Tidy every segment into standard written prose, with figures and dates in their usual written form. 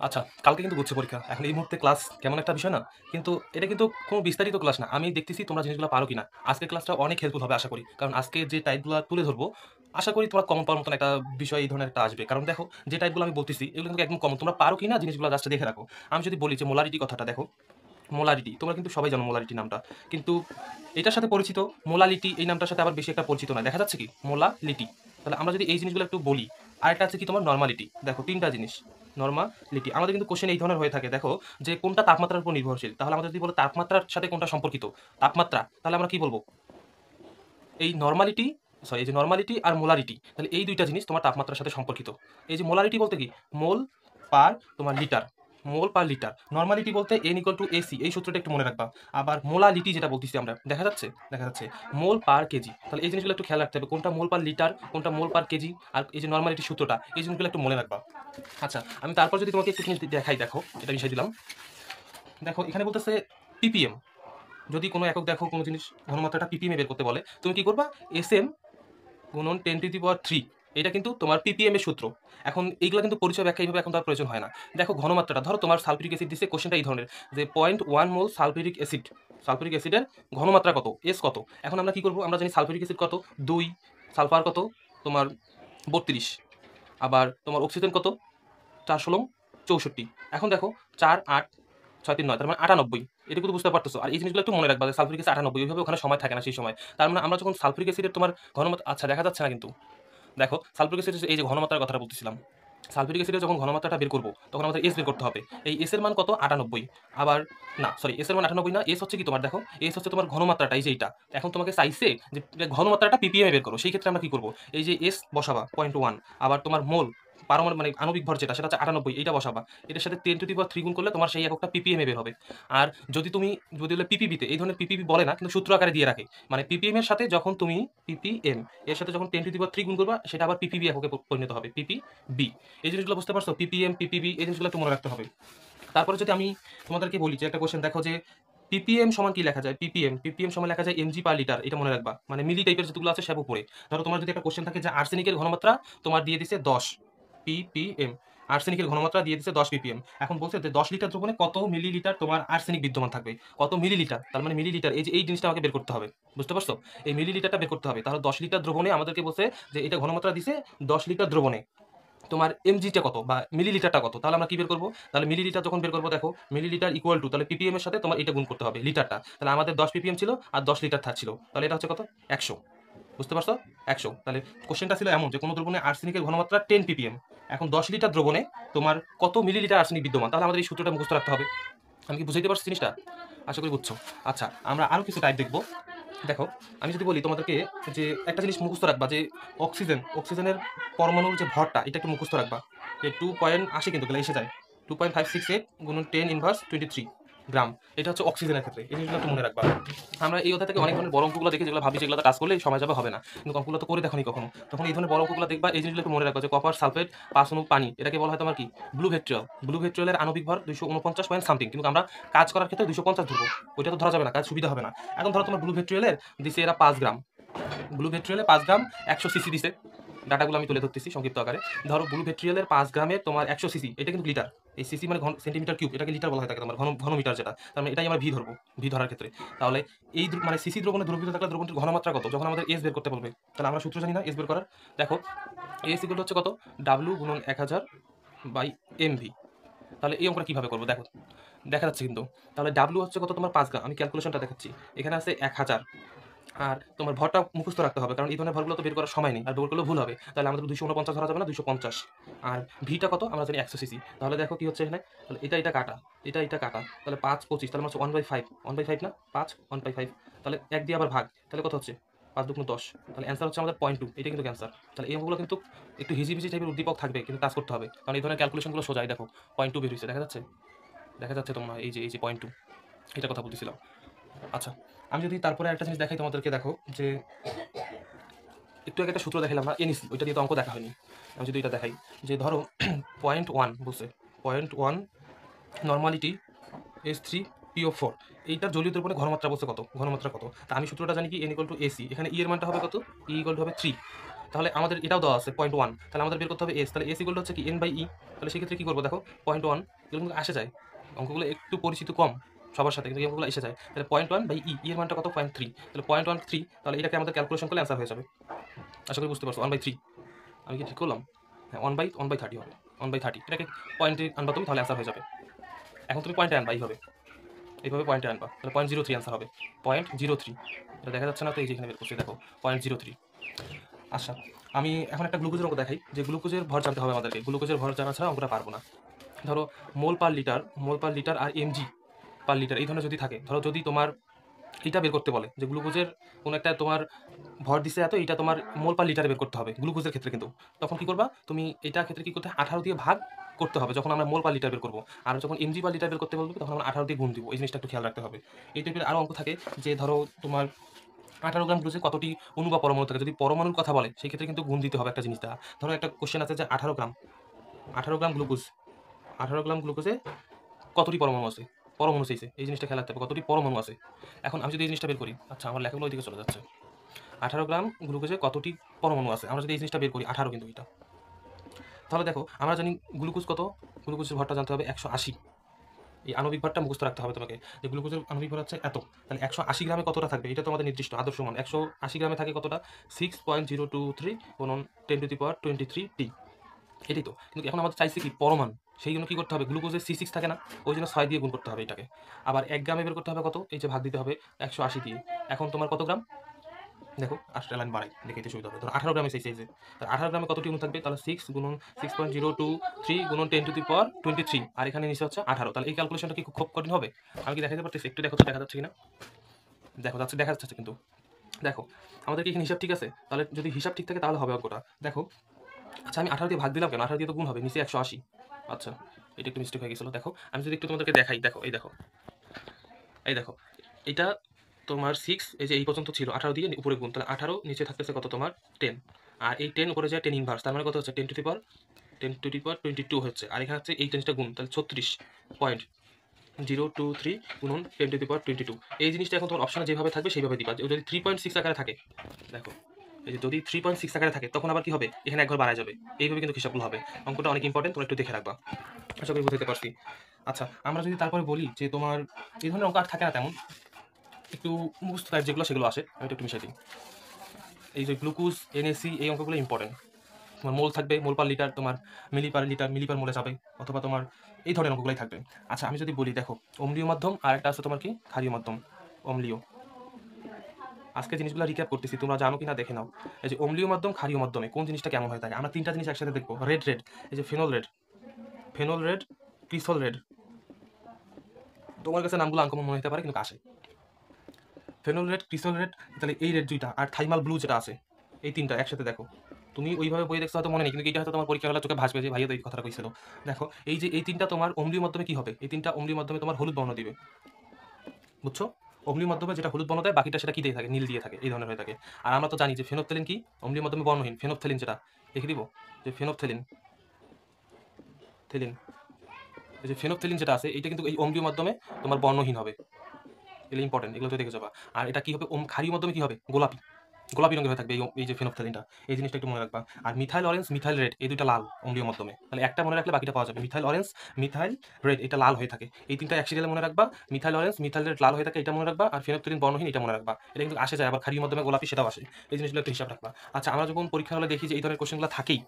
আচ্ছা, কালকে কিন্তু গুচ্ছ পরীক্ষা। এখন এই মুহূর্তে ক্লাস কেমন একটা বিষয় না? কিন্তু এটা কিন্তু কোনো বিস্তারিত ক্লাস না। আমি দেখতেছি তোমরা জিনিসগুলো পারো কিনা। আজকের ক্লাসটা অনেক হেল্পফুল হবে আশা করি। কারণ আজকে যে টাইপগুলা তুলে ধরবো, আশা করি তোমরা কমন পাওয়ার মতন একটা বিষয় এই ধরনের একটা আসবে। কারণ দেখো, যে টাইপগুলো আমি বলতেছি, এগুলো কিন্তু একদম কমন। তোমরা পারো কিনা জিনিসগুলো জাস্ট দেখে রাখো। আমি যদি বলি যে মোলারিটি কথাটা দেখো, মোলারিটি তোমরা কিন্তু সবাই জানো মোলারিটি নামটা। কিন্তু এটার সাথে পরিচিত মোলালিটি এই নামটার সাথে আবার বেশি একটা পরিচিত নয়। দেখা যাচ্ছে কি? মোলালিটি। তাহলে আমরা যদি এই জিনিসগুলো একটু বলি, আরেকটা আছে কি তোমার নরমালিটি। দেখো ৩ টা জিনিস। নরমালিটি। আমাদের কিন্তু কোশ্চেন এই ধরনের হয়ে থাকে দেখো যে কোনটা তাপমাত্রার উপর নির্ভরশীল। তাহলে আমাদের যদি বলে তাপমাত্রার সাথে কোনটা সম্পর্কিত? তাপমাত্রা। তাহলে আমরা কি বলব? এই নরমালিটি সরি এই যে নরমালিটি আর মোলারিটি তাহলে এই ২ টা জিনিস তোমার তাপমাত্রার সাথে সম্পর্কিত। এই যে মোলারিটি বলতে কি? মোল পার তোমার লিটার। মোল পার লিটার। নরমালিটি বলতে N ইকুয়াল টু AC এই সূত্রটা একটু মনে রাখবা। আবার মোলালিটি যেটা বলতেছি আমরা, দেখা যাচ্ছে? দেখা যাচ্ছে। মোল পার কেজি। তাহলে এই জিনিসগুলো একটু খেয়াল রাখতে হবে। কোনটা মোল পার লিটার, কোনটা মোল পার কেজি আর এই যে নরমালিটি সূত্রটা এই জিনিসগুলো একটু মনে রাখবা। আচ্ছা, আমি তারপর যদি তোমাকে একটু জিনিস দেখাই দেখো, এটা বিষয় দিলাম। দেখো এখানে বলতেছে ppm যদি কোনো একক দেখো কোনো জিনিস ঘনমাত্রাটা ppm এ বের করতে বলে, তুমি কি করবা? SM গুণন 10⁻³ এটা কিন্তু তোমার ppm এর সূত্র। এখন এইগুলো কিন্তু পরিচয় ব্যাখ্যা এইভাবে এখন তার প্রয়োজন হয় না। দেখো ঘনমাত্রাটা ধরো তোমার সালফিউরিক অ্যাসিড দিছে, কোশ্চেনটা এই ধরনের যে 0.1 মোল সালফিউরিক অ্যাসিডের ঘনমাত্রা কত, এস কত। এখন আমরা কি করব? আমরা জানি সালফিউরিক অ্যাসিড কত 2, সালফার কত তোমার 32, আবার তোমার অক্সিজেন কত 4 × 16 = 64। এখন দেখো 4 8 6 3 9 তার মানে 98। এটা কিন্তু বুঝতে পারতেছো। আর এই জিনিসগুলো একটু মনে রাখবা যে সালফিউরিক অ্যাসিড 98 ওইভাবে ওখানে সময় থাকে না সেই সময়। তার মানে আমরা যখন সালফিউরিক অ্যাসিডের তোমার ঘনমাত্রা আচ্ছা দেখা যাচ্ছে না কিন্তু। দেখো সালফিউরিক অ্যাসিডের এই যে ঘনমাত্রার কথাটা বলতেছিলাম। সালফিউরিক অ্যাসিডের যখন ঘনমাত্রাটা বের করব তখন আমাদের এস বের করতে হবে। এই এস এর মান কত? 98। আবার না সরি এস এর মান 98 না, এস হচ্ছে কি তোমার দেখো, এস হচ্ছে তোমার ঘনমাত্রাটা এই যে এইটা। এখন তোমাকে চাইছে যে ঘনমাত্রাটা ppm এ বের করো। সেই ক্ষেত্রে আমরা কি করব? এই যে এস বসাবা 0.1, আবার তোমার মোল পারমাণবিক মানে আণবিক ভর যেটা সেটা হচ্ছে 98 এইটা বসাবা। এটার সাথে 10⁻³ গুণ করলে তোমার সেই এককটা ppm এ বের হবে। আর যদি তুমি যদি হলো ppb তে এই ধরনের ppb বলে না কিন্তু সূত্র আকারে দিয়ে রাখে। মানে ppm এর সাথে যখন তুমি ppm এর সাথে যখন 10⁻³ গুণ করবা সেটা আবার ppb এককে পরিণত হবে, ppb। এই জিনিসগুলো বুঝতে পারছো? ppm ppb এই জিনিসগুলো একটু মনে রাখতে হবে। তারপরে যদি আমি তোমাদেরকে বলি যে একটা কোশ্চেন দেখো যে ppm সমান কি লেখা যায়? ppm সমান লেখা যায় mg পার লিটার। এটা মনে রাখবা। মানে মিলি টাইপের যেগুলো আছে সব উপরে। ধরো তোমার যদি একটা কোশ্চেন থাকে যে আর্সেনিকের ঘনমাত্রা তোমার দিয়ে দিছে 10 ppm, আর্সেনিকের ঘনমাত্রা দিয়ে দিছে 10 ppm। এখন বলছে যে 10 লিটার দ্রবণে কত মিলিলিটার তোমার আর্সেনিক বিদ্যমান থাকবে, কত মিলিলিটার। তার মানে মিলিলিটার এই যে এই জিনিসটা আমাকে বের করতে হবে। বুঝতে পারছো? এই মিলিলিটারটা বের করতে হবে। তাহলে 10 লিটার দ্রবণে আমাদেরকে বলছে যে এটা ঘনমাত্রা দিছে 10 লিটার দ্রবণে তোমার এমজিটা কত বা মিলিলিটারটা কত। তাহলে আমরা কি বের করবো? তাহলে মিলিলিটার যখন বের করবো দেখো মিলিলিটার ইকুয়াল টু তাহলে ppm এর সাথে তোমার এটা গুণ করতে হবে লিটারটা। তাহলে আমাদের 10 ppm ছিল আর 10 লিটার থাকছিল, তাহলে এটা হচ্ছে কত? 100। বুঝতে পারছো? 100। তাহলে কোশ্চেনটা ছিল এমন যে কোনো দ্রবণে আর্সেনিকের ঘনমাত্রা 10 ppm। এখন 10 লিটার দ্রবণে তোমার কত মিলিলিটার আর্সেনিক বিদ্যমান। তাহলে আমাদের এই সূত্রটা মুখস্থ রাখতে হবে। আমি কি বুঝাইতে পারছি জিনিসটা? আশা করি বুঝছো। আচ্ছা, আমরা আরো কিছু টাইপ দেখবো। দেখো আমি যদি বলি তোমাদেরকে যে একটা জিনিস মুখস্থ রাখবা যে অক্সিজেনের পরমাণুর যে ভরটা এটা একটু মুখস্থ রাখবা যে 2.80 কিন্তু এসে যায় 2.568 গুণন 10⁻23 গ্রাম। এটা হচ্ছে অক্সিজেনের ক্ষেত্রে। এই জিনিসগুলো একটু মনে রাখবা। আমরা এই অধ্যায় থেকে অনেক ধরনের বড় অঙ্কগুলো দেখি যেগুলো ভাবি যেগুলো টাচ করলে সময় যাবে হবে না, কিন্তু অঙ্কগুলো তো করে দেখনি কখনো। তখন এই ধরনের বড় অঙ্কগুলো দেখবা, এই জিনিসগুলো একটু মনে রাখবা যে কপার সালফেট 5 অণু পানি এটাকে বলা হয় তোমার কি? ব্লু ভেট্রিয়াল। ব্লু ভেট্রিয়ালের আণবিক ভর 249 পয়েন্ট সামথিং, কিন্তু আমরা কাজ করার ক্ষেত্রে 250 ধরবো। ওইটা তো ধরা যাবে না, কাজ সুবিধা হবে না। এখন ধরো তোমার ব্লু ভেট্রিয়ালের দিছে এরা 5 গ্রাম, ব্লু ভেট্রিয়ালে 5 গ্রাম 100 সিসি দিছে। ডাটাগুলো আমি তুলে ধরতেছি সংক্ষিপ্ত আকারে। ধরো ব্লু ভেট্রিয়ালের 5 গ্রামে তোমার 100 সিসি, এটা কিন্তু লিটার। এই সিসি মানে সেন্টিমিটার কিউব, এটাকে লিটার বলা হয় থাকে তোমার ঘনমিটার যেটা। তার মানে এটাই আমরা ভি ধরবো, ভি ধরার ক্ষেত্রে। তাহলে এই মানে সিসি দ্রবণে দ্রবীভূত থাকলে দ্রবণটির ঘনমাত্রা কত যখন আমাদের এস বের করতে বলবে। তাহলে আমরা সূত্র জানি না এস বের করার। দেখো এস ইকুয়াল হচ্ছে কত? ডাব্লিউ গুণন 1000 বাই এমভি। তাহলে এই অঙ্কটা কিভাবে করবো দেখো, দেখা যাচ্ছে কিন্তু। তাহলে ডাব্লিউ হচ্ছে কত তোমার 5 গ্রাম, আমি ক্যালকুলেশনটা দেখাচ্ছি। এখানে আছে 1000, আর তোমার ভরটা মুখস্থ রাখতে হবে কারণ এই ধরনের ভরগুলো তো বের করার সময় নেই আর বের করলে ভুল হবে। তাহলে আমাদের 249 ধরা যাবে না, 250। আর ভিটা কত আমরা জানি 100 সিসি। তাহলে দেখো কি হচ্ছে এখানে, তাহলে এটা কাটা, এটা কাটা, তাহলে 5 25, তাহলে হচ্ছে 1/5, 1/5 না 5 1/5। তাহলে 1 দিয়ে আবার ভাগ, তাহলে কত হচ্ছে 5 2 10। তাহলে অ্যান্সার হচ্ছে আমাদের 0.2, এটা কিন্তু অ্যান্সার। তাহলে এই অঙ্কগুলো কিন্তু একটু হিজিবিজি টাইপের উদ্দীপক থাকবে কিন্তু কাজ করতে হবে কারণ এই ধরনের ক্যালকুলেশনগুলো সোজাই। দেখো 0.2 বের হয়েছে, দেখা যাচ্ছে? দেখা যাচ্ছে তোমরা এই যে 0.2, এটা কথা বলতেছিলাম। আচ্ছা, আমি যদি তারপরে একটা জিনিস দেখাই তোমাদেরকে, দেখো যে একটু আগে একটা সূত্র দেখালাম না এনইসি, ওইটা দিয়ে তো অঙ্ক দেখা হয়নি। আমি যদি এটা দেখাই যে ধরো 0.1 বলছে, 0.1 নর্মালিটি H3PO4 এইটার জলীয় দ্রবণে ঘনমাত্রা বলছে কত, ঘনমাত্রা কত। তা আমি সূত্রটা জানি কি N = AC, এখানে ই এর মানটা হবে কত? ই = হবে 3। তাহলে আমাদের এটাও দেওয়া আছে 0.1, তাহলে আমাদের বের করতে হবে এস, তাহলে এস ইকুয়াল হচ্ছে কি n/e। তাহলে সেক্ষেত্রে কি করবো দেখো 0.1, এগুলো কিন্তু আসে যায়, অঙ্কগুলো একটু পরিচিত কম সবার সাথে, কিন্তু এই অঙ্কগুলো এসে যায়। তাহলে 0.1/e, এর মানটা কত 0.3, তাহলে 0.13, তাহলে এটাকে আমাদের ক্যালকুলেশন করলে অ্যান্সার হয়ে যাবে। আশা করি বুঝতে পারছো। 1/3, আমি কি ঠিক করলাম? হ্যাঁ, 1/30 হবে, 1/30, এটাকে পয়েন্টে আনবা তুমি, তাহলে অ্যান্সার হয়ে যাবে। এখন তুমি পয়েন্টে আনবা এইভাবে, এইভাবে পয়েন্টে আনবা, তাহলে 0.03 অ্যান্সার হবে, 0.03। এটা দেখা যাচ্ছে না তো, এই যেখানে বের করছি দেখো 0.03। আচ্ছা, আমি এখন একটা গ্লুকোজের অঙ্ক দেখাই, যে গ্লুকোজের ভর জানতে হবে আমাদেরকে, গ্লুকোজের ভর জানা ছাড়া অঙ্কটা পারবো না। ধরো মোল পার লিটার আর এমজি পার লিটার এই ধরনের যদি থাকে, ধরো যদি তোমার এটা বের করতে বলে যে গ্লুকোজের কোনো একটা তোমার ভর দিছে এত, এটা তোমার মোল পার লিটারে বের করতে হবে গ্লুকোজের ক্ষেত্রে, কিন্তু তখন কি করবা তুমি, এটার ক্ষেত্রে কি করতে হয় 18 দিয়ে ভাগ করতে হবে যখন আমরা মোল পার লিটার বের করবো, আর যখন এমজি পার লিটার বের করতে বলবো তখন আমরা 18 দিয়ে গুণ দিব। এই জিনিসটা একটু খেয়াল রাখতে হবে। এই টাইপের আরও অঙ্ক থাকে, যে ধরো তোমার 18 গ্রাম গ্লুকোজে কতটি অণু বা পরমাণু থাকে, যদি পরমাণুর কথা বলে সেই ক্ষেত্রে কিন্তু গুণ দিতে হবে একটা জিনিস দ্বারা। ধরো একটা কোশ্চেন আছে যে 18 গ্রাম গ্লুকোজ, 18 গ্রাম গ্লুকোজে কতটি পরমাণু আছে, পরমাণু চাইছে, এই জিনিসটা খেয়াল রাখতে হবে কতটি পরমাণু আছে। এখন আমি যদি এই জিনিসটা বের করি, আচ্ছা আমার লেখাগুলো ওইদিকে চলে যাচ্ছে, 18 গ্রাম গ্লুকোজে কতটি পরমাণু আছে, আমরা যদি এই জিনিসটা বের করি 18, কিন্তু এটা, তাহলে দেখো আমরা জানি গ্লুকোজ কত, গ্লুকোজের ভরটা জানতে হবে 180। এই আণবিক ভরটা মুখস্থ রাখতে হবে তোমাকে, যে গ্লুকোজের আণবিক ভর হচ্ছে এত, তাহলে 180 গ্রামে কতটা থাকবে, এটা তো আমাদের নির্দিষ্ট আদর্শ মান। 180 গ্রামে থাকে কতটা, 6.023 গুণন 10⁻23t, এটাই তো। কিন্তু এখন আমাদের চাইছে কি পরমাণু, সেই জন্য কি করতে হবে, গ্লুকোজের C6 থাকে না, ওই জন্য 6 দিয়ে গুণ করতে হবে এটাকে। আবার 1 গ্রামে বের করতে হবে কত, এই যে ভাগ দিতে হবে 180 দিয়ে। এখন তোমার কত গ্রাম, দেখো আটটা লাইন বাড়াই দেখাইতে সুবিধা হবে। ধরো 18 গ্রামে চাইছে, এই যে 18 গ্রামে কতটি গুণ থাকবে, তাহলে 6 গুণন 6.023 গুণন 10⁻23, আর এখানে নিচে হচ্ছে 18। তাহলে এই ক্যালকুলেশনটা কি খুব কঠিন হবে? আমি কি দেখাতে পারতেছি? একটু দেখো তো, দেখা যাচ্ছে কিনা, দেখো যাচ্ছে, দেখা যাচ্ছে কিন্তু। দেখো আমাদের কি এখানে হিসাব ঠিক আছে? তাহলে যদি হিসাব ঠিক থাকে তাহলে হবে অঙ্কটা। দেখো আচ্ছা, আমি 18 দিয়ে ভাগ দিলাম কেন, 18 দিয়ে তো গুণ হবে, নিচে 180। আচ্ছা, এটা একটু মিস্টেক হয়ে গেছিলো। দেখো আমি যদি একটু তোমাদেরকে দেখাই, দেখো এই দেখো, এই দেখো, এটা তোমার 6, এই যে এই পর্যন্ত ছিল, 18 দিয়ে উপরে গুণ, তাহলে 18 নিচে থাকতেছে কত তোমার 10, আর এই 10 উপরে যায় 10 ইনভার্স, তার মানে কত হচ্ছে 10⁻22 হচ্ছে, আর এখানে হচ্ছে এই জিনিসটা গুণ, তাহলে 36.023 গুণন 10⁻22। এই জিনিসটা এখন তোমার অপশনে যেভাবে থাকবে সেইভাবে দিবা। যদি 3.6 আকারে থাকে, দেখো এই যে যদি 3.6 আকারে থাকে তখন আবার কি হবে, এখানে একবার বাড়ায় যাবে, এইভাবে কিন্তু হিসাবগুলো হবে। অঙ্কটা অনেক ইম্পর্টেন্ট, তোমরা একটু দেখে রাখবা। আশা করি বুঝতে পারছি। আচ্ছা, আমরা যদি তারপরে বলি যে তোমার এই ধরনের অঙ্ক আর থাকে না তেমন, একটু মুখস্থ টাইপ যেগুলো সেগুলো আসে, আমি একটু মিশাই দিই। এই যে গ্লুকোজ, NaC, এই অঙ্কগুলো ইম্পর্টেন্ট। তোমার মোল থাকবে, মোল পার লিটার, তোমার মিলি পার লিটার, মিলি পার মোলে যাবে, অথবা তোমার এই ধরনের অঙ্কগুলোই থাকবে। আচ্ছা, আমি যদি বলি দেখো অম্লীয় মাধ্যম, আর একটা আছে তোমার কি ক্ষারীয় মাধ্যম, অম্লীয়। আজকে জিনিসগুলো রিক্যাপ করতেছি, তোমরা জানো কিনা দেখে নাও। এই যে অম্লীয় মাধ্যম, ক্ষারীয় মাধ্যমে কোন জিনিসটা কেমন হয়ে থাকে, আমরা তিনটা জিনিস একসাথে দেখবো। রেড, এই যে ফেনল রেড, ক্রিসল রেড। তোমার কাছে নামগুলো আনকমন মনে হতে পারে, কিন্তু আসে ফেনল রেড, ক্রিসল রেড, তাহলে এই রেড দুইটা, আর থাইমাল ব্লু যেটা আছে, এই তিনটা একসাথে দেখো। তুমি ওইভাবে বই দেখছো হয়তো মনে নেই, কিন্তু এটা হয়তো তোমার পরীক্ষা হলে চোখে ভাসবে যে ভাইয়া তো এই কথাটা কইছিল। দেখো এই যে এই তিনটা তোমার অম্লীয় মাধ্যমে কি হবে, এই তিনটা অম্লীয় মাধ্যমে তোমার হলুদ বর্ণ দিবে, বুঝছো? অম্লীয় মাধ্যমে যেটা হলুদ বর্ণ দেয়, বাকিটা সেটা কি দিয়ে থাকে, নীল দিয়ে থাকে, এই ধরনের হয়ে থাকে। আর আমরা তো জানি যে ফেনোপথেলিন কি, অম্লীয় মাধ্যমে বর্ণহীন। ফেনোপথেলিন যেটা লিখে দিব, যে ফেনোপথেলিন, এই যে ফেনোপথেলিন যেটা আছে, এটা কিন্তু এই অম্লীয় মাধ্যমে তোমার বর্ণহীন হবে। এগুলো ইম্পর্টেন্ট, এগুলো তো দেখে যাবা। আর এটা কি হবে, ক্ষারীয় মাধ্যমে কি হবে, গোলাপি রঙের হয়ে থাকবে এই যে ফেনোপথেলিনটা, এই জিনিসটা একটু মনে রাখবা। আর মিথাইল অরেঞ্জ, মিথাইল রেড, এই দুইটা লাল অম্লীয় মাধ্যমে, তাহলে একটা মনে রাখলে বাকিটা পাওয়া যাবে। মিথাইল অরেঞ্জ, মিথাইল রেড, এটা লাল হয়ে থাকে, এই তিনটা অ্যাক্সিডেন্টাল মনে রাখবা। মিথাইল অরেঞ্জ, মিথাইল রেড লাল হয়ে থাকে, এটা মনে রাখবা। আর ফেনোপথেলিন বর্ণহীন, এটা মনে রাখবা। এটা কিন্তু আসে যায়, আবার ক্ষারীয় মাধ্যমে গোলাপি, সেটাও আসে। এই জিনিসগুলো একটু হিসাব রাখবা। আচ্ছা, আমরা যখন পরীক্ষা হলে দেখি যে এই ধরনের কোশ্চেনগুলো থাকেই,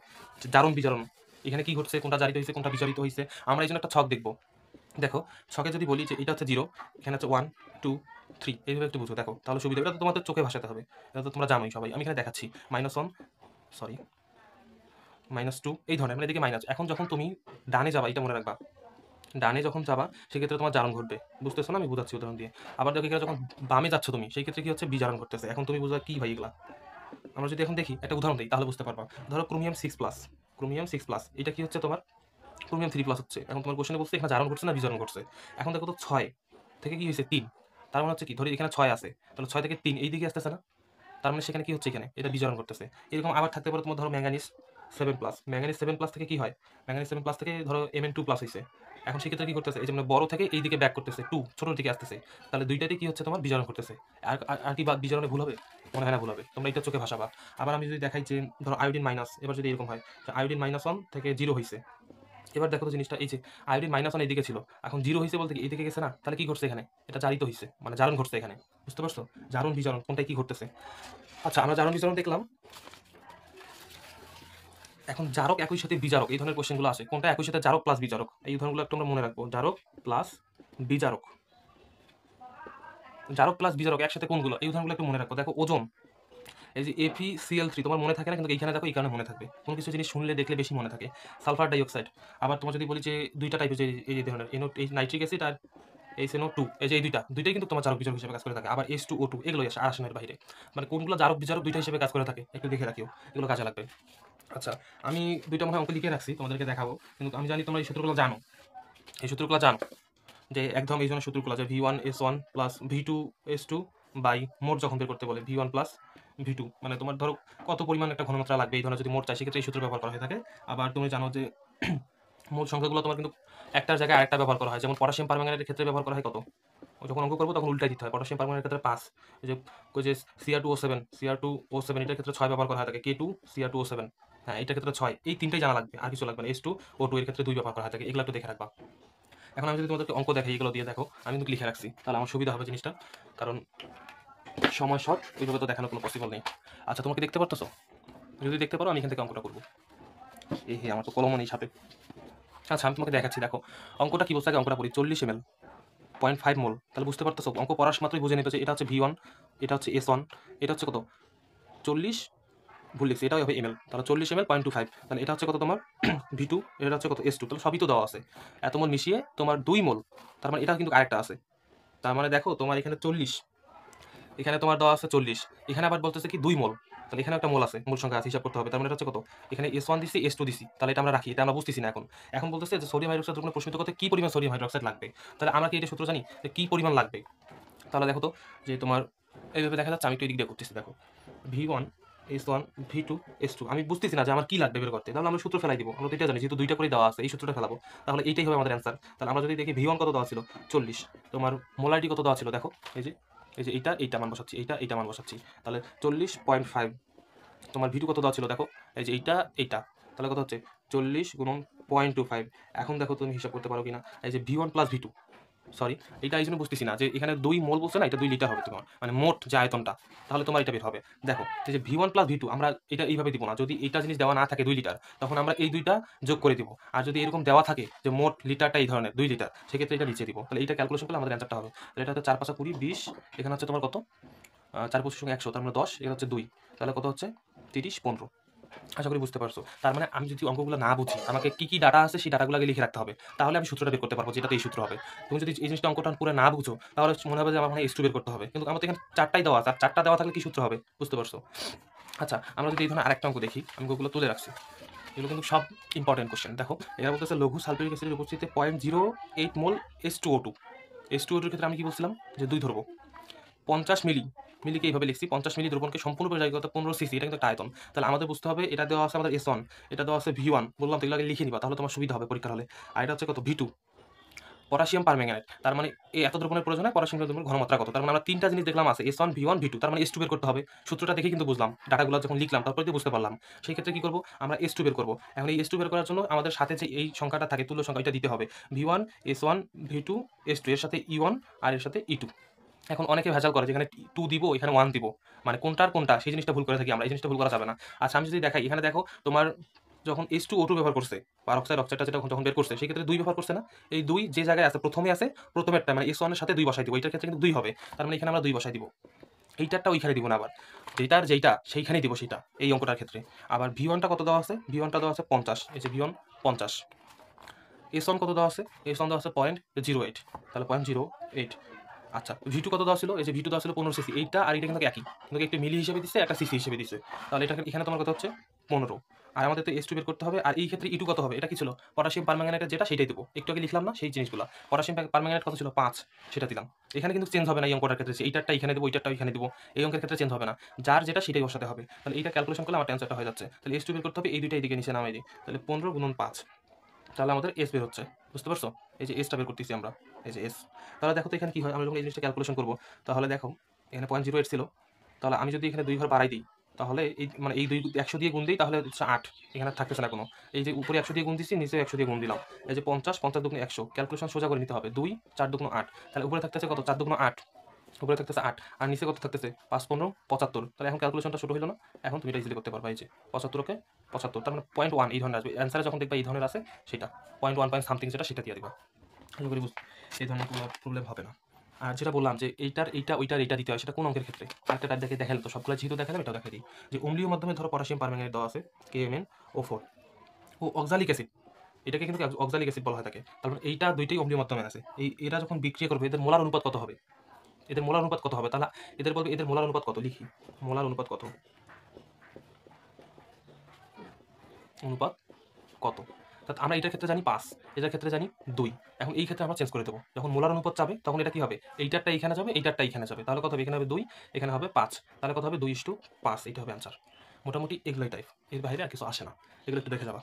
জারণ বিজারণ, এখানে কি ঘটছে, কোনটা জারিত হয়েছে, কোনটা বিজারিত হয়েছে, আমরা এই জন্য একটা ছক দেখবো। দেখো ছকে যদি বলি যে এটা হচ্ছে 0, এখানে হচ্ছে 1, 2, 3, এইভাবে একটু বুঝো, দেখো তাহলে সুবিধা। এটা তো তোমাদের চোখে ভাসাতে হবে, এটা তো তোমরা জানোই সবাই। আমি এখানে দেখাচ্ছি -1, সরি -2, এই ধরনের, মানে এদিকে মাইনাস। এখন যখন তুমি ডানে যাবা, এটা মনে রাখবা, ডানে যখন যাবা সেক্ষেত্রে তোমার জারণ ঘটবে, বুঝতেছো না? আমি বুঝাচ্ছি উদাহরণ দিয়ে। আবার দেখো এখানে যখন বামে যাচ্ছ তুমি, সেই ক্ষেত্রে কি হচ্ছে, বিজারণ ঘটতেছে। এখন তুমি বুঝবা কি ভাই এগুলা। আমরা যদি এখন দেখি, একটা উদাহরণ দিই, তাহলে বুঝতে পারবা। ধরো ক্রোমিয়াম 6+, এটা কি হচ্ছে তোমার, ক্রোমিয়াম 3+ হচ্ছে। এখন তোমার কোশ্চেনে বলছে এখানে জারণ ঘটছে না বিজারণ ঘটছে। এখন দেখো তো 6 থেকে কি হয়েছে 3, তার মানে হচ্ছে কি, ধরি এখানে 6 আছে, তাহলে 6 থেকে 3 এই দিকে আসতেছে না, তার মানে সেখানে কি হচ্ছে, এখানে এটা বিজারণ করতেছে। এরকম আবার থাকতে পারে তোমার, ধরো ম্যাঙ্গানিজ 7+, ম্যাঙ্গানিজ 7+ থেকে কি হয়, ম্যাঙ্গানিজ 7+ থেকে ধরো Mn2+ হয়েছে। এখন সেক্ষেত্রে কি করতেছে, এই যে মানে বড় থেকে এই দিকে ব্যাক করতেছে, 2 ছোট দিকে আসতেছে, তাহলে দুইটাতেই কি হচ্ছে তোমার বিজারণ করতেছে। আর আর কি বিজারণে ভুল হবে? মনে হয় না ভুল হবে, তোমরা এটা চোখে ভাসাবা। আবার আমি যদি দেখাই যে ধরো আয়োডিন মাইনাস, এবার যদি এরকম হয় যে আয়োডিন -1 থেকে 0 হয়েছে, এবার দেখো তো জিনিসটা এই যে আয়োডিন -1 এইদিকে ছিল, এখন 0 হয়েছে বলতে কি এইদিকে গেছে না, তাহলে কি ঘটছে এখানে? এটা জারিত হয়েছে, মানে জারণ ঘটছে এখানে, বুঝতে পারছো? জারণ বিজারণ কোনটাই কি ঘটতেছে। আচ্ছা আমরা জারণ বিজারণ দেখলাম, এখন জারক একই সাথে বিজারক, এই ধরনের কোশ্চেনগুলো আসে, কোনটা একই সাথে জারক প্লাস বিজারক, এই ধরনগুলো একটু আমরা মনে রাখবো। জারক প্লাস বিজারক, জারক প্লাস বিজারক একসাথে কোনগুলো, এই উদাহরণগুলো একটু মনে রাখবো। দেখো ওজন, এই যে FeCl3 তোমার মনে থাকে না, কিন্তু এইখানে দেখো এই কারণে মনে থাকবে, কোনো কিছু জিনিস শুনলে দেখলে বেশি মনে থাকে। সালফার ডাইঅক্সাইড, আবার তোমার যদি বলি যে দুইটা টাইপের, যে এই ধরনের এই নাইট্রিক অ্যাসিড আর SNO2, এই যে এই দুইটাই কিন্তু তোমার জারক বিজারক হিসেবে কাজ করে থাকে। আবার H2O2, এগুলোই আসে আর্সেনের বাইরে, মানে কোনগুলো জারক বিজারক দুইটা হিসেবে কাজ করে থাকে একটু দেখে রাখিও, এগুলো কাজে লাগবে। আচ্ছা আমি দুইটা মনে হয় অঙ্ক লিখে রাখছি, তোমাদেরকে দেখাবো, কিন্তু আমি জানি তোমরা এই সূত্রগুলো জানো, এই সূত্রগুলো জানো যে একদম এই জন্য সূত্রগুলো যে V1S1 প্লাস V2S2 বাই মোট যখন বের করতে বলে V1 প্লাস V2, মানে তোমার ধরো কত পরিমাণ একটা ঘনমাত্রা লাগবে, এই ধরনের যদি মোট চাই সেক্ষেত্রে এই সূত্র ব্যবহার করা হয়ে থাকে। আবার তুমি জানো যে মোট সংখ্যাগুলো তোমার কিন্তু একটার জায়গায় আরেকটা ব্যবহার করা হয়, যেমন পটাশিয়াম পারম্যাঙ্গানেটের ক্ষেত্রে ব্যবহার করা হয় কত, যখন অঙ্ক করবো তখন উল্টাই দিতে হয়। পটাশিয়াম পারম্যাঙ্গানেটের ক্ষেত্রে 5, এই যে Cr2O7 এটার ক্ষেত্রে 6 ব্যবহার করা হয় থাকে, K2 Cr2O7, হ্যাঁ এটার ক্ষেত্রে 6, এই তিনটাই জানা লাগবে, আর কিছু লাগবে না। S2O2 এর ক্ষেত্রে 2 ব্যবহার করা হয় থাকে, এগুলো একটু দেখে রাখবা। এখন আমি যদি তোমাদেরকে অঙ্ক দেখাই, এগুলো দিয়ে দেখো, আমি কিন্তু লিখে রাখছি, তাহলে আমার সুবিধা হবে জিনিসটা, কারণ সময় শর্ট, ওইভাবে তো দেখানো কোনো পসিবল নেই। আচ্ছা তোমাকে দেখতে পারতেছো? যদি দেখতে পারো আমি এখান থেকে অঙ্কটা করবো। এই হে আমার তো কলমও নেই সাথে। আচ্ছা আমি তোমাকে দেখাচ্ছি, দেখো অঙ্কটা কি বলছে, আগে অঙ্কটা পড়ি। 40 ml 0.5 মোল, তাহলে বুঝতে পারতেছো অঙ্ক পড়ার মাত্রই বুঝে নিতে, এটা হচ্ছে V1, এটা হচ্ছে S1, এটা হচ্ছে কত 40, ভুল লিখছি, এটাও হবে ml, তাহলে 40 ml 0.25, তাহলে এটা হচ্ছে কত তোমার V2, এটা হচ্ছে কত S2, তাহলে সবই তো দেওয়া আছে, এত মোল মিশিয়ে তোমার 2 মোল, তার মানে এটা কিন্তু আরেকটা আছে। তার মানে দেখো তোমার এখানে 40, এখানে তোমার দেওয়া আছে 40, এখানে আবার বলতেছে কি 2 মোল, তাহলে এখানে একটা মোল আছে, মোল সংখ্যা আছে, হিসাব করতে হবে। তার মানে এটা হচ্ছে কত, এখানে S1 দিছি S2 দিছি, তাহলে এটা আমরা রাখি, এটা আমরা বুঝতেছি না। এখন এখন বলতেছে যে সোডিয়াম হাইড্রোক্সাইড দ্রবণে প্রশমিত করতে কি পরিমাণ সোডিয়াম হাইড্রোক্সাইড লাগবে, তাহলে আমরা কি এটা সূত্র জানি যে কি পরিমাণ লাগবে? তাহলে দেখো তো যে তোমার এইভাবে দেখা যাচ্ছে, আমি একটু এদিক দিয়ে করতেছি, দেখো V1 S1 V2 S2, আমি বুঝতেছি না যে আমার কি লাগবে বের করতে, তাহলে আমরা সূত্র ফেলাই দিব, আমরা তো এটা জানি যেহেতু দুইটা করে দেওয়া আছে, এই সূত্রটা ফেলাবো, তাহলে এইটাই হবে আমাদের অ্যান্সার। তাহলে আমরা যদি দেখি V1 কত দেওয়া ছিল 40, তোমার মোলারিটি কত দেওয়া ছিল দেখো, এই যে এইটা মান বসাচ্ছি, এইটা মান বসাচ্ছি, তাহলে 40.5। তোমার V2 কত দেওয়া ছিল দেখো, এই যে এইটা, তাহলে কত হচ্ছে 40 গুণন 0.25। এখন দেখো তুমি হিসাব করতে পারো কিনা, এই যে V1 প্লাস V2, সরি এটা এই জন্য বুঝতেছি না যে এখানে 2 মোল বলছে না, এটা 2 লিটার হবে তোমার, মানে মোট যে আয়তনটা, তাহলে তোমার এটা বের হবে। দেখো এই যে V1 প্লাস V2 আমরা এটা এইভাবে দিব না, যদি এটা জিনিস দেওয়া না থাকে 2 লিটার, তখন আমরা এই দুইটা যোগ করে দিব, আর যদি এরকম দেওয়া থাকে যে মোট লিটারটা এই ধরনের 2 লিটার, সেক্ষেত্রে এটা নিচে দিব, তাহলে এটা ক্যালকুলেশন করলে আমাদের অ্যান্সারটা হবে। তাহলে এটা হচ্ছে 4 5 20 20, এখানে হচ্ছে তোমার কত 4 25 100, তার মানে 10, এটা হচ্ছে 2, তাহলে কত হচ্ছে 30 15। আশা করি বুঝতে পারছো। তার মানে আমি যদি অঙ্কগুলো না বুঝি, আমাকে কি কি ডাটা আছে সেই ডাটাগুলো আগে লিখে রাখতে হবে, তাহলে আমি সূত্রটা বের করতে পারবো, যেটাতে এই সূত্র হবে। তুমি যদি এই জিনিসটা অঙ্কটা পুরো না বুঝো, তাহলে মনে হবে যে আমার S2 বের করতে হবে, কিন্তু আমার তো এখানে 4টাই দেওয়া আছে, আর 4টা দেওয়া থাকলে কি সূত্র হবে, বুঝতে পারছো? আচ্ছা আমরা যদি এই ধরনের আরেকটা অঙ্ক দেখি, আমি ওগুলো তুলে রাখছি, এগুলো কিন্তু সব ইম্পর্টেন্ট কোশ্চেন। দেখো এরা বলতেছে লঘু সালফিউরিক অ্যাসিডের উপস্থিতিতে 0.08 মোল H2O2, H2O2 এর ক্ষেত্রে আমি কি বলছিলাম যে 2 ধরবো, 50 মিলিকে এইভাবে লিখছি, 50 মিলি দ্রবণকে সম্পূর্ণ পরিচালিত 15 সিসি, এটা কিন্তু একটা আয়তন। তাহলে আমাদের বুঝতে হবে এটা দেওয়া আছে আমাদের S1, এটা দেওয়া আছে V1, বললাম তো এগুলো আগে লিখে নিবা, তাহলে তোমার সুবিধা হবে পরীক্ষার হলে। আর এটা হচ্ছে কত V2, পটাশিয়াম পারম্যাঙ্গানেট, তার মানে এই এত দ্রবণের প্রয়োজন হয়, পটাশিয়াম দ্রবণের ঘনমাত্রা কত, তার মানে আমরা তিনটা জিনিস দেখলাম আছে S1 V1 V2, তার মানে S2 বের করতে হবে। সূত্রটা দেখে কিন্তু বুঝলাম, ডাটাগুলো যখন লিখলাম তারপরে দিয়ে বুঝতে পারলাম। সেই ক্ষেত্রে কি করব, আমরা S2 বের করব। এখন এই S2 বের করার জন্য আমাদের সাথে যে এই সংখ্যাটা থাকে, তুল্য সংখ্যা, এটা দিতে হবে। V1 S1 V2 S2 এর সাথে E1 আর এর সাথে E2। এখন অনেকে ভেজাল করে যেখানে 2 দিব এখানে 1 দিব, মানে কোনটার কোনটা সেই জিনিসটা ভুল করে থাকি আমরা, এই জিনিসটা ভুল করা যাবে না। আচ্ছা আমি যদি দেখাই, এখানে দেখো তোমার যখন H2O2 ব্যবহার করছে, অক্সাইডটা যেটা যখন বের করছে, সেই ক্ষেত্রে 2 ব্যবহার করছে না, এই 2 যে জায়গায় আছে প্রথমে আছে, প্রথমেরটা মানে S1 এর সাথে 2 বসাই দিব, এটার ক্ষেত্রে কিন্তু 2 হবে, তার মানে এখানে আমরা 2 বসাই দিব, এইটারটা ওইখানে দিব না, আবার যেইটা সেইখানেই দিব সেটা, এই অঙ্কটার ক্ষেত্রে। আবার V1টা কত দেওয়া আছে, V1টা দেওয়া আছে 50, এই যে V1 50, S1 কত দেওয়া আছে, S1 দেওয়া আছে 0.08, তাহলে 0.08। আচ্ছা V2 কত দেওয়া ছিল, এই যে V2 দেওয়া ছিল 15 সিসি, এইটা আর এটা কিন্তু একই, কিন্তু একটা মিলি হিসেবে দিচ্ছে, একটা সিসি হিসেবে দিচ্ছে, তাহলে এটা এখানে তোমার কত হচ্ছে 15। আর আমাদের তো S2 বের করতে হবে, আর এই ক্ষেত্রে E2 কত হবে, এটা কি ছিল পটাশিয়াম পারম্যাঙ্গানেটের যেটা, সেটাই দেবো, একটু আগে লিখলাম না সেই জিনিসগুলো। পটাশিয়াম পারম্যাঙ্গানেট কত ছিল 5, সেটা দিলাম। এখানে কিন্তু চেঞ্জ হবে না এই অঙ্কটার ক্ষেত্রে, এইটারটা এখানে দেবো, ওইটারটা এখানে দেবো, এই অঙ্কের ক্ষেত্রে চেঞ্জ হবে না, যার যেটা সেটাই বসাতে হবে। তাহলে এইটা ক্যালকুলেশন করলে আমার অ্যান্সারটা হয়ে যাচ্ছে। তাহলে S2 বের করতে হবে, এই দুইটা এদিকে নিচে নামাই দিই, তাহলে 15 গুণন 5, তাহলে আমাদের S বের হচ্ছে, বুঝতে পারছো? এই যে এসটা বের করতেছি আমরা, এই যে S। তাহলে দেখো তো এখানে কি হয়, আমরা যখন এই জিনিসটা ক্যালকুলেশন করবো, তাহলে দেখো এখানে 0.08 ছিল, তাহলে আমি যদি এখানে 2 ঘর বাড়াই দিই, তাহলে এই মানে এই 2 100 দিয়ে গুণ দিই, তাহলে হচ্ছে 8, এখানে আর থাকতেছে না কোনো। এই যে উপরে 100 দিয়ে গুণ দিচ্ছি, নিচেও 100 দিয়ে গুণ দিলাম। এই যে 50, 50 দুগুণে 100, ক্যালকুলেশন সোজা করে নিতে হবে। 2, 4 দুগুণ 8, তাহলে উপরে থাকতেছে কত? 4 দুগুণ 8, উপরে থাকতেছে 8, আর নিচে কত থাকতেছে? 5 15 75। তাহলে এখন ক্যালকুলেশনটা ছোট হইল না? এখন তুমি এটা ইজিলি করতে পারবা। এই যে 75 কে 75, তার মানে 0.1 এই ধরনের আসবে। অ্যান্সারে যখন দেখবা এই ধরনের আছে, সেটা 0.1 পয়েন্ট সামথিং, সেটা দিয়ে দিবা। আশা করি এই ধরনের কোনো প্রবলেম হবে না। আর যেটা বললাম যে এইটার ওইটার এইটা দিতে হয়, সেটা কোন অঙ্কের ক্ষেত্রে? একটা টাইপ দেখে দেখালে তো সবগুলো যেহেতু দেখালাম, এটাও দেখা দিই। যে অম্লীয় মাধ্যমে ধরো পটাশিয়াম পারম্যাঙ্গানেট দেওয়া আছে KMnO4 ও অক্সালিক অ্যাসিড, এটাকে কিন্তু অক্সালিক অ্যাসিড বলা হয় থাকে। তারপর এইটা দুইটাই অম্লীয় মাধ্যমে আছে। এরা যখন বিক্রিয়া করবে, এদের মোলার অনুপাত কত হবে? তাহলে এদের বলবে এদের মোলার অনুপাত কত, লিখি। মোলার অনুপাত কত? অনুপাত কত? আমরা এটার ক্ষেত্রে জানি 5, এটার ক্ষেত্রে জানি 2। এখন এই ক্ষেত্রে আমরা চেঞ্জ করে দেবো। যখন মোলার অনুপাত যাবে, তখন এটা কি হবে? এইটারটা এইখানে যাবে, এইটারটা এইখানে যাবে। তাহলে কত হবে? এখানে হবে 2, এখানে হবে 5। তাহলে কত হবে? 2:5। এটা হবে অ্যান্সার। মোটামুটি এগুলোই টাইপ, এর বাইরে আর কিছু আসে না। এগুলো একটু দেখে যাবা।